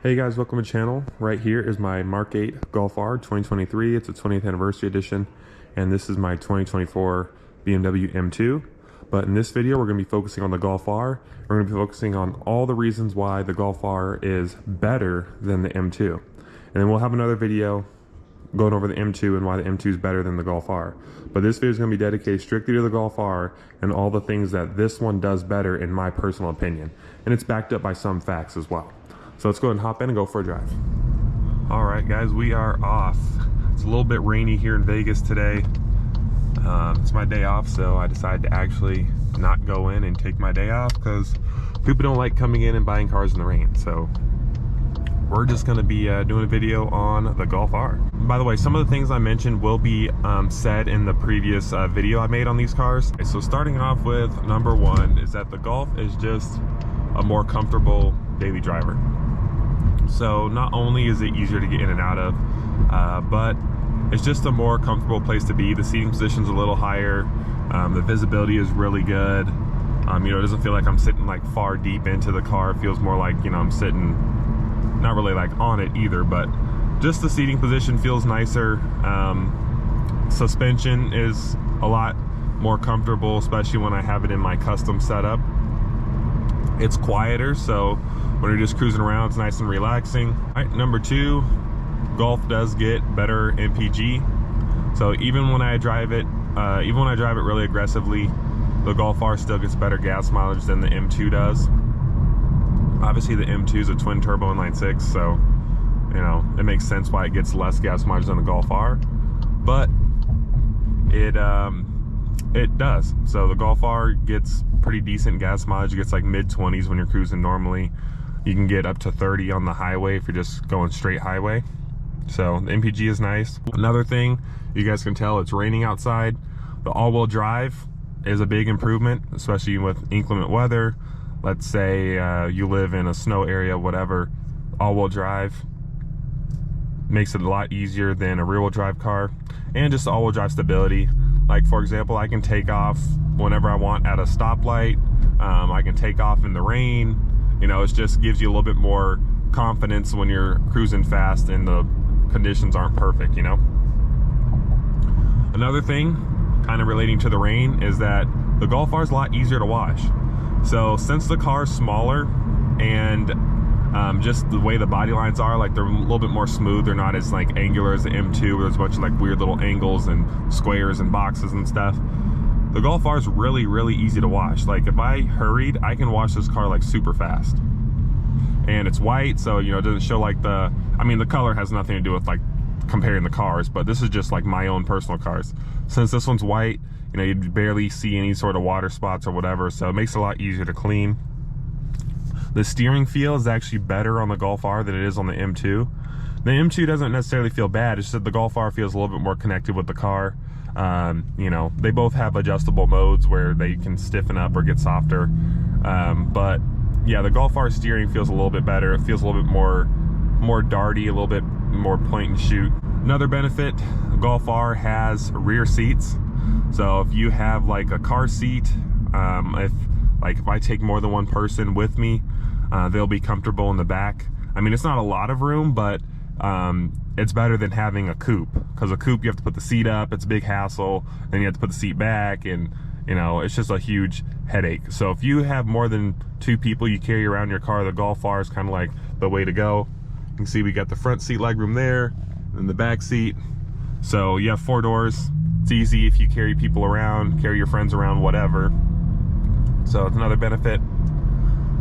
Hey guys, welcome to the channel. Right here is my MK8 Golf R 2023. It's a 20th anniversary edition, and this is my 2024 BMW M2. But in this video, we're going to be focusing on the Golf R. We're going to be focusing on all the reasons why the Golf R is better than the M2. And then we'll have another video going over the M2 and why the M2 is better than the Golf R. But this video is going to be dedicated strictly to the Golf R and all the things that this one does better in my personal opinion. And it's backed up by some facts as well. So let's go ahead and hop in and go for a drive. All right, guys, we are off. It's a little bit rainy here in Vegas today. It's my day off, so I decided to actually not go in and take my day off because people don't like coming in and buying cars in the rain. So we're just gonna be doing a video on the Golf R. By the way, some of the things I mentioned will be said in the previous video I made on these cars. Okay, so starting off with number one is that the Golf is just a more comfortable daily driver. So not only is it easier to get in and out of, but it's just a more comfortable place to be. The seating position's a little higher. The visibility is really good. You know, it doesn't feel like I'm sitting like far deep into the car. It feels more like, you know, I'm sitting, not really like on it either, but just the seating position feels nicer. Suspension is a lot more comfortable, especially when I have it in my custom setup. It's quieter, so when you're just cruising around, it's nice and relaxing. All right, number two, Golf does get better MPG. So even when I drive it, really aggressively, the Golf R still gets better gas mileage than the M2 does. Obviously, the M2 is a twin turbo inline six, so you know it makes sense why it gets less gas mileage than the Golf R. But it does. So the Golf R gets pretty decent gas mileage. It gets like mid-20s when you're cruising normally. You can get up to 30 on the highway if you're just going straight highway. So the MPG is nice. Another thing, you guys can tell it's raining outside. The all-wheel drive is a big improvement, especially with inclement weather. Let's say you live in a snow area, whatever. All-wheel drive makes it a lot easier than a rear-wheel drive car. And just all-wheel drive stability. Like, for example, I can take off whenever I want at a stoplight. I can take off in the rain. You know, it just gives you a little bit more confidence when you're cruising fast and the conditions aren't perfect, you know? Another thing, kind of relating to the rain, is that the Golf R is a lot easier to wash. So since the car's smaller and just the way the body lines are, like they're a little bit more smooth, they're not as like angular as the M2 where there's a bunch of like weird little angles and squares and boxes and stuff. The Golf R is really, really easy to wash. Like if I hurried, I can wash this car like super fast. And it's white, so you know, it doesn't show like the, I mean the color has nothing to do with like comparing the cars, but this is just like my own personal cars. Since this one's white, you know, you barely see any sort of water spots or whatever, so it makes it a lot easier to clean. The steering feel is actually better on the Golf R than it is on the M2. The M2 doesn't necessarily feel bad, it's just that the Golf R feels a little bit more connected with the car. You know, they both have adjustable modes where they can stiffen up or get softer. But yeah, the Golf R steering feels a little bit better. It feels a little bit more darty, a little bit more point and shoot. Another benefit, Golf R has rear seats. So if you have like a car seat, if I take more than one person with me, they'll be comfortable in the back. I mean, it's not a lot of room, but it's better than having a coupe, because a coupe you have to put the seat up, it's a big hassle, then you have to put the seat back, and you know, it's just a huge headache. So if you have more than two people you carry around your car, the Golf R is kind of like the way to go. You can see we got the front seat legroom there and the back seat, so you have 4 doors. It's easy if you carry people around, carry your friends around, whatever. So it's another benefit.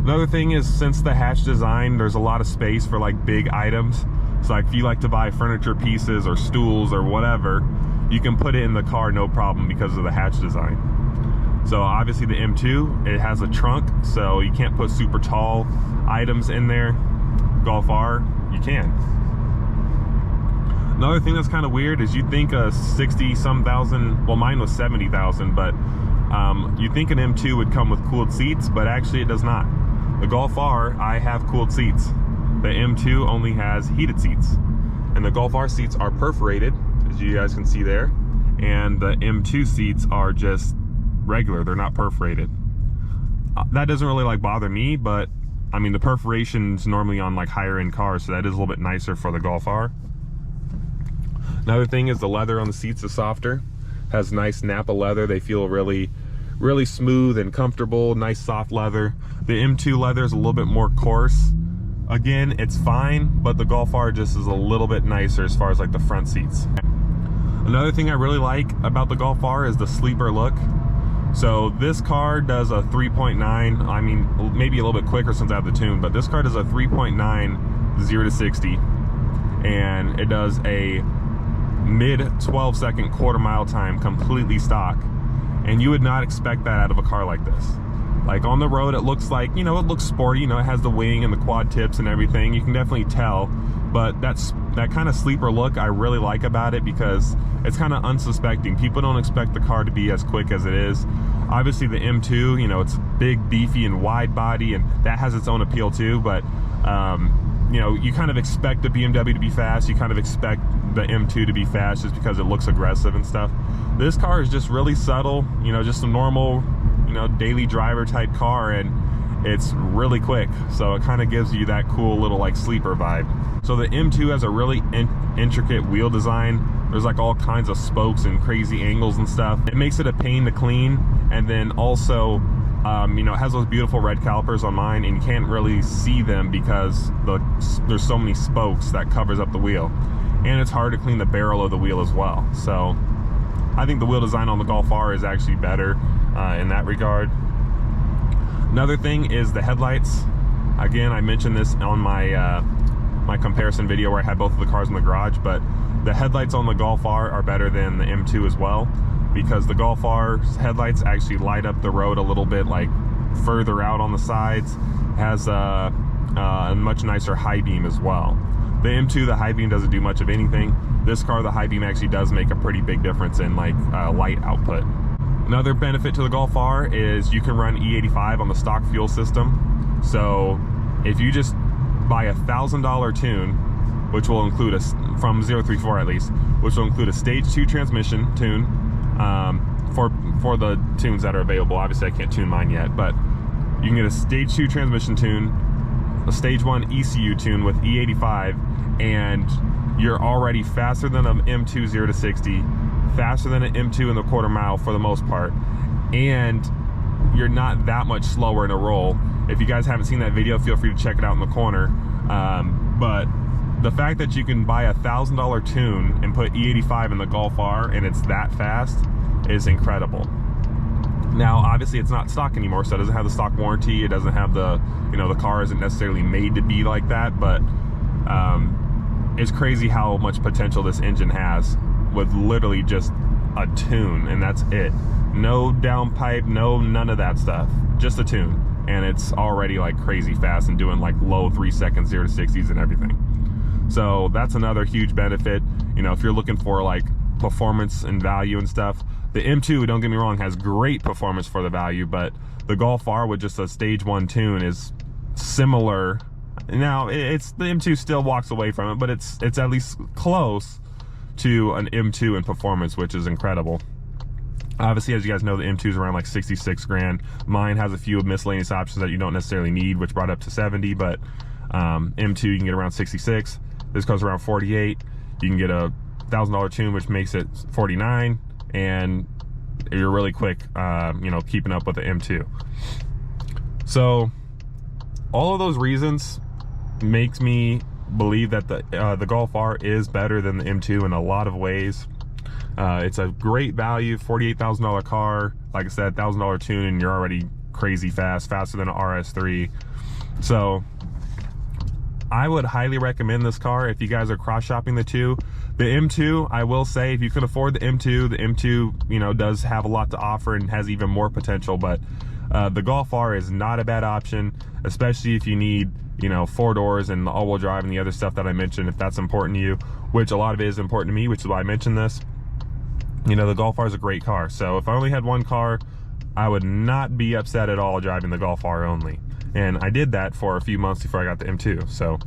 Another thing is, since the hatch design, there's a lot of space for like big items. So like if you like to buy furniture pieces or stools or whatever, you can put it in the car no problem because of the hatch design. So obviously the M2, it has a trunk, so you can't put super tall items in there. Golf R, you can. Another thing that's kind of weird is you'd think a 60-some thousand, well mine was 70,000, but you think an M2 would come with cooled seats, but actually it does not. The Golf R, I have cooled seats. The M2 only has heated seats. And the Golf R seats are perforated, as you guys can see there. And the M2 seats are just regular, they're not perforated. That doesn't really like bother me, but I mean, the perforation's normally on like higher end cars, so that is a little bit nicer for the Golf R. Another thing is the leather on the seats is softer. Has nice Napa leather. They feel really smooth and comfortable. Nice soft leather. The M2 leather is a little bit more coarse. Again, it's fine, but the Golf R just is a little bit nicer as far as like the front seats. Another thing I really like about the Golf R is the sleeper look. So this car does a 3.9, I mean, maybe a little bit quicker since I have the tune, but this car does a 3.9 0 to 60, and it does a mid 12-second quarter-mile time completely stock. And you would not expect that out of a car like this. Like on the road, it looks like, you know, it looks sporty, you know, it has the wing and the quad tips and everything. You can definitely tell, but that kind of sleeper look I really like about it, because it's kind of unsuspecting. People don't expect the car to be as quick as it is. Obviously the M2, you know, it's big, beefy, and wide body, and that has its own appeal too, but you know, you kind of expect the BMW to be fast. You kind of expect the M2 to be fast just because it looks aggressive and stuff. This car is just really subtle, you know, just a normal, you know, daily driver type car, and it's really quick. So it kind of gives you that cool little like sleeper vibe. So the M2 has a really intricate wheel design. There's like all kinds of spokes and crazy angles and stuff. It makes it a pain to clean, and then also you know, it has those beautiful red calipers on mine, and you can't really see them because there's so many spokes that covers up the wheel, and it's hard to clean the barrel of the wheel as well. So I think the wheel design on the Golf R is actually better in that regard. Another thing is the headlights. Again, I mentioned this on my my comparison video where I had both of the cars in the garage, but the headlights on the Golf R are better than the M2 as well, because the Golf R's headlights actually light up the road a little bit like further out on the sides. Has a much nicer high beam as well. The M2, the high beam doesn't do much of anything. This car, the high beam actually does make a pretty big difference in like light output. Another benefit to the Golf R is you can run E85 on the stock fuel system. So if you just buy a $1,000 tune, which will include a, from 034 at least, which will include a stage 2 transmission tune, for the tunes that are available. Obviously I can't tune mine yet, but you can get a stage 2 transmission tune, a stage 1 ECU tune with E85, and you're already faster than an M2 0 to 60, faster than an M2 in the quarter mile for the most part, and you're not that much slower in a roll. If you guys haven't seen that video, feel free to check it out in the corner. But the fact that you can buy a $1,000 tune and put E85 in the Golf R and it's that fast is incredible. Now, obviously it's not stock anymore, so it doesn't have the stock warranty. It doesn't have the, you know, the car isn't necessarily made to be like that, but it's crazy how much potential this engine has with literally just a tune, and that's it. No downpipe, none of that stuff, just a tune. And it's already like crazy fast and doing like low 3 seconds 0 to 60s and everything. So that's another huge benefit. You know, if you're looking for like performance and value and stuff, the M2, don't get me wrong, has great performance for the value, but the Golf R with just a stage 1 tune is similar. Now it's, the M2 still walks away from it, but it's at least close to an M2 in performance, which is incredible. Obviously, as you guys know, the M2 is around like 66 grand. Mine has a few miscellaneous options that you don't necessarily need, which brought up to 70, but M2 you can get around 66. This goes around 48. You can get a $1,000 tune, which makes it 49, and you're really quick, you know, keeping up with the M2. So all of those reasons makes me believe that the Golf R is better than the M2 in a lot of ways. It's a great value, $48,000 car. Like I said, $1,000 tune, and you're already crazy fast, faster than an RS3. So I would highly recommend this car if you guys are cross shopping the two. The M2, I will say, if you can afford the M2, you know, does have a lot to offer and has even more potential, but the Golf R is not a bad option, especially if you need, you know, 4 doors and the all-wheel drive and the other stuff that I mentioned, if that's important to you, which a lot of it is important to me, which is why I mentioned this. You know, the Golf R is a great car. So if I only had one car, I would not be upset at all driving the Golf R only. And I did that for a few months before I got the M2. So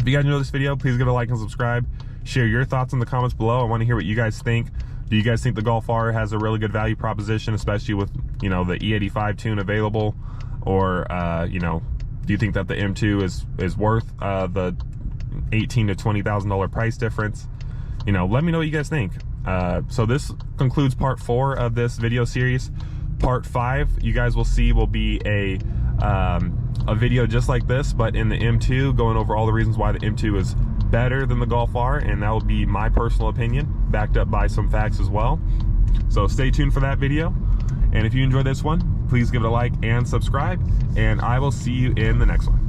if you guys enjoyed this video, please give it a like and subscribe. Share your thoughts in the comments below. I want to hear what you guys think. Do you guys think the Golf R has a really good value proposition, especially with, you know, the E85 tune available? Or, you know, Do you think that the M2 is worth the $18,000 to $20,000 price difference? You know, let me know what you guys think. So this concludes part 4 of this video series. Part 5, you guys will see, will be a video just like this, but in the M2, going over all the reasons why the M2 is better than the Golf R, and that will be my personal opinion, backed up by some facts as well. So stay tuned for that video, and if you enjoyed this one, please give it a like and subscribe, and I will see you in the next one.